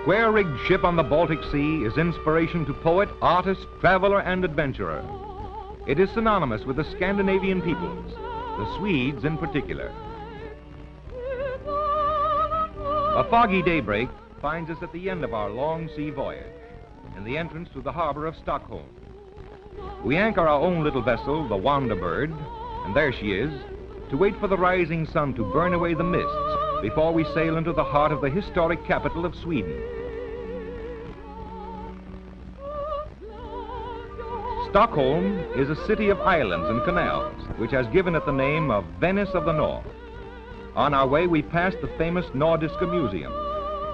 square-rigged ship on the Baltic Sea is inspiration to poet, artist, traveler, and adventurer. It is synonymous with the Scandinavian peoples, the Swedes in particular. A foggy daybreak finds us at the end of our long sea voyage, in the entrance to the harbor of Stockholm. We anchor our own little vessel, the Wanderbird, and there she is, to wait for the rising sun to burn away the mists before we sail into the heart of the historic capital of Sweden. Stockholm is a city of islands and canals, which has given it the name of Venice of the North. On our way, we pass the famous Nordiska Museum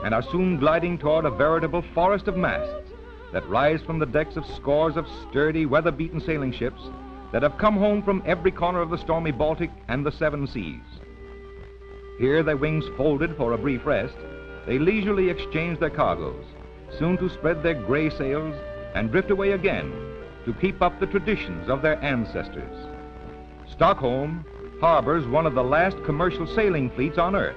and are soon gliding toward a veritable forest of masts that rise from the decks of scores of sturdy, weather-beaten sailing ships that have come home from every corner of the stormy Baltic and the seven seas. Here, their wings folded for a brief rest, they leisurely exchange their cargoes, soon to spread their gray sails and drift away again to keep up the traditions of their ancestors. Stockholm harbors one of the last commercial sailing fleets on Earth.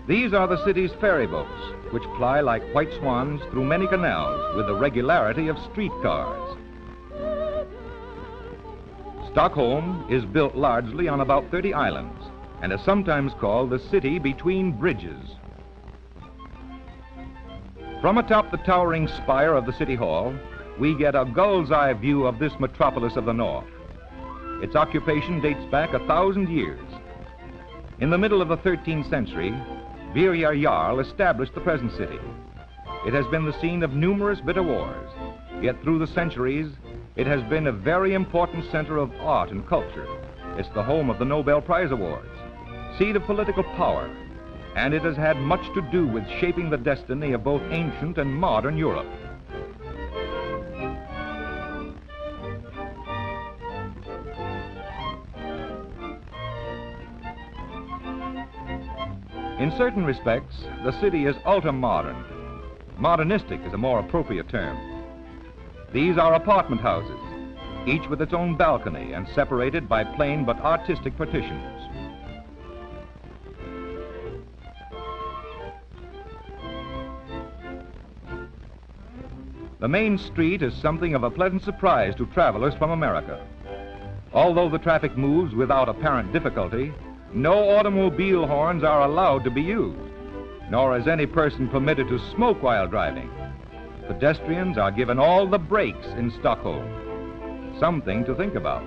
These are the city's ferry boats, which ply like white swans through many canals with the regularity of streetcars. Stockholm is built largely on about 30 islands and is sometimes called the city between bridges. From atop the towering spire of the City Hall, we get a gull's eye view of this metropolis of the North. Its occupation dates back 1,000 years. In the middle of the 13th century, Birger Jarl established the present city. It has been the scene of numerous bitter wars, yet through the centuries, it has been a very important center of art and culture. It's the home of the Nobel Prize Awards, seat of political power, and it has had much to do with shaping the destiny of both ancient and modern Europe. In certain respects, the city is ultra-modern. Modernistic is a more appropriate term. These are apartment houses, each with its own balcony and separated by plain but artistic partitions. The main street is something of a pleasant surprise to travelers from America. Although the traffic moves without apparent difficulty, no automobile horns are allowed to be used, nor is any person permitted to smoke while driving. Pedestrians are given all the breaks in Stockholm. Something to think about.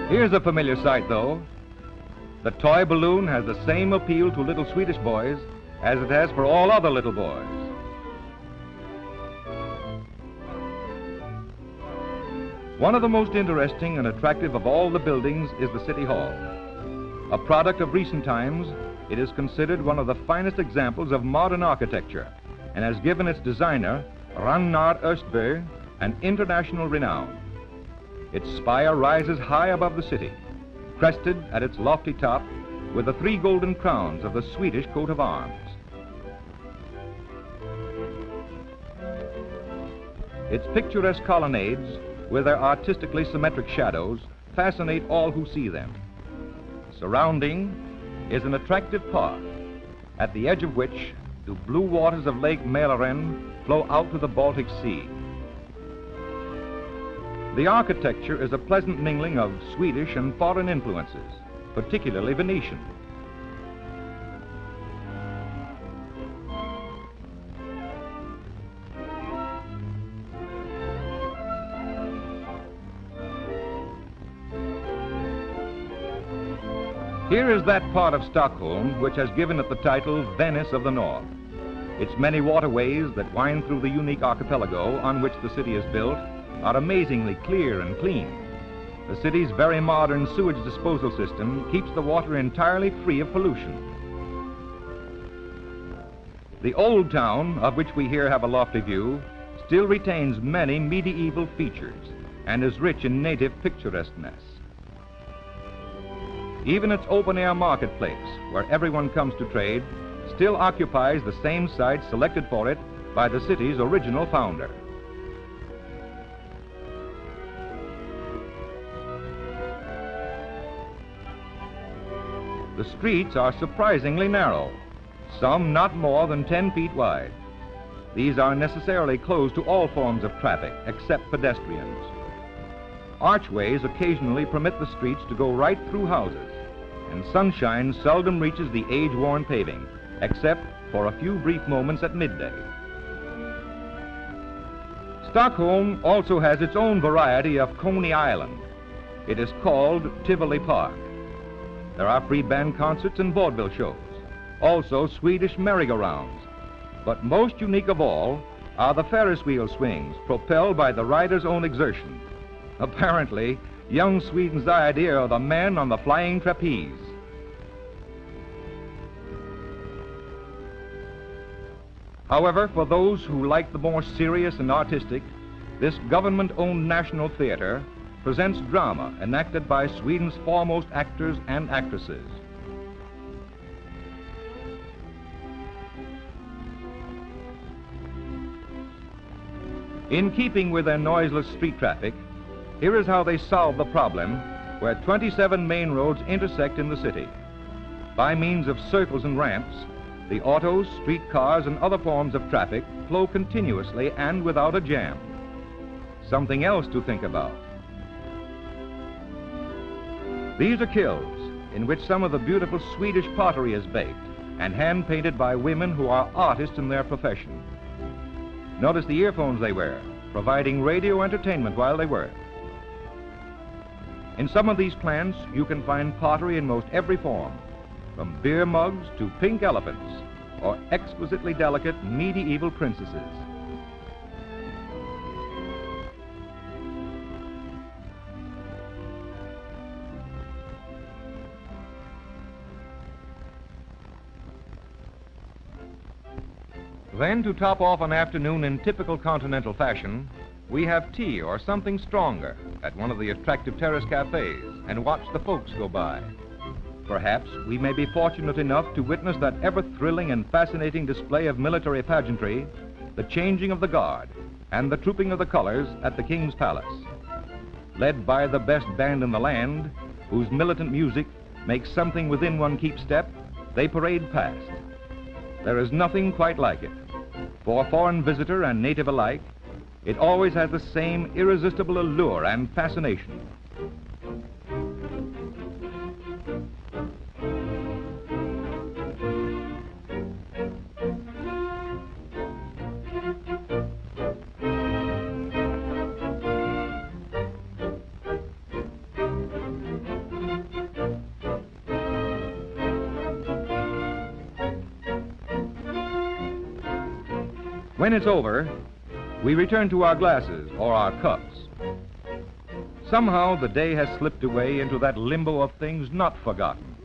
Here's a familiar sight, though. The toy balloon has the same appeal to little Swedish boys as it has for all other little boys. One of the most interesting and attractive of all the buildings is the City Hall. A product of recent times, it is considered one of the finest examples of modern architecture and has given its designer, Ragnar Östberg, an international renown. Its spire rises high above the city, crested at its lofty top with the 3 golden crowns of the Swedish coat of arms. Its picturesque colonnades, with their artistically symmetric shadows, fascinate all who see them. Surrounding is an attractive park, at the edge of which the blue waters of Lake Mälaren flow out to the Baltic Sea. The architecture is a pleasant mingling of Swedish and foreign influences, particularly Venetian. Here is that part of Stockholm which has given it the title Venice of the North. Its many waterways that wind through the unique archipelago on which the city is built are amazingly clear and clean. The city's very modern sewage disposal system keeps the water entirely free of pollution. The old town, of which we here have a lofty view, still retains many medieval features and is rich in native picturesqueness. Even its open-air marketplace, where everyone comes to trade, still occupies the same site selected for it by the city's original founder. The streets are surprisingly narrow, some not more than 10 feet wide. These are necessarily closed to all forms of traffic except pedestrians. Archways occasionally permit the streets to go right through houses, and sunshine seldom reaches the age-worn paving, except for a few brief moments at midday. Stockholm also has its own variety of Coney Island. It is called Tivoli Park. There are free band concerts and vaudeville shows, also Swedish merry-go-rounds. But most unique of all are the Ferris wheel swings propelled by the rider's own exertion. Apparently, young Sweden's idea of the man on the flying trapeze. However, for those who like the more serious and artistic, this government-owned national theater presents drama enacted by Sweden's foremost actors and actresses. In keeping with their noiseless street traffic, here is how they solve the problem where 27 main roads intersect in the city. By means of circles and ramps, the autos, streetcars, and other forms of traffic flow continuously and without a jam. Something else to think about. These are kilns in which some of the beautiful Swedish pottery is baked and hand-painted by women who are artists in their profession. Notice the earphones they wear, providing radio entertainment while they work. In some of these plants, you can find pottery in most every form, from beer mugs to pink elephants, or exquisitely delicate medieval princesses. Then, to top off an afternoon in typical continental fashion, we have tea or something stronger at one of the attractive terrace cafes and watch the folks go by. Perhaps we may be fortunate enough to witness that ever-thrilling and fascinating display of military pageantry, the changing of the guard and the trooping of the colors at the King's Palace. Led by the best band in the land, whose militant music makes something within one keep step, they parade past. There is nothing quite like it. For foreign visitor and native alike, it always has the same irresistible allure and fascination. When it's over, we return to our glasses or our cups. Somehow the day has slipped away into that limbo of things not forgotten.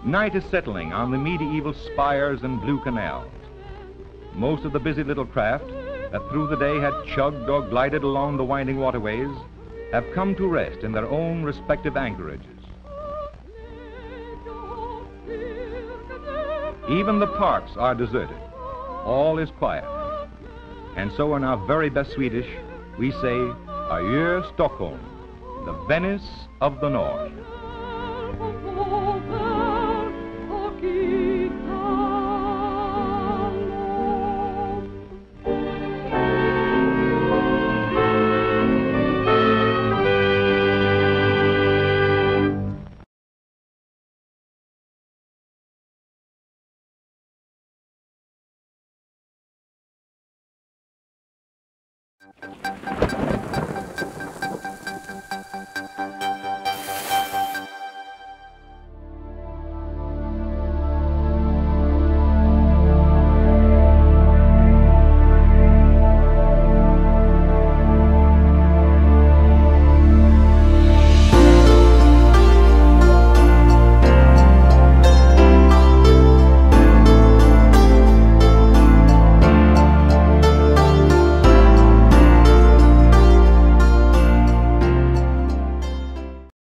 Night is settling on the medieval spires and blue canals. Most of the busy little craft that through the day had chugged or glided along the winding waterways have come to rest in their own respective anchorages. Even the parks are deserted. All is quiet. And so in our very best Swedish, we say, Adjö Stockholm, the Venice of the North.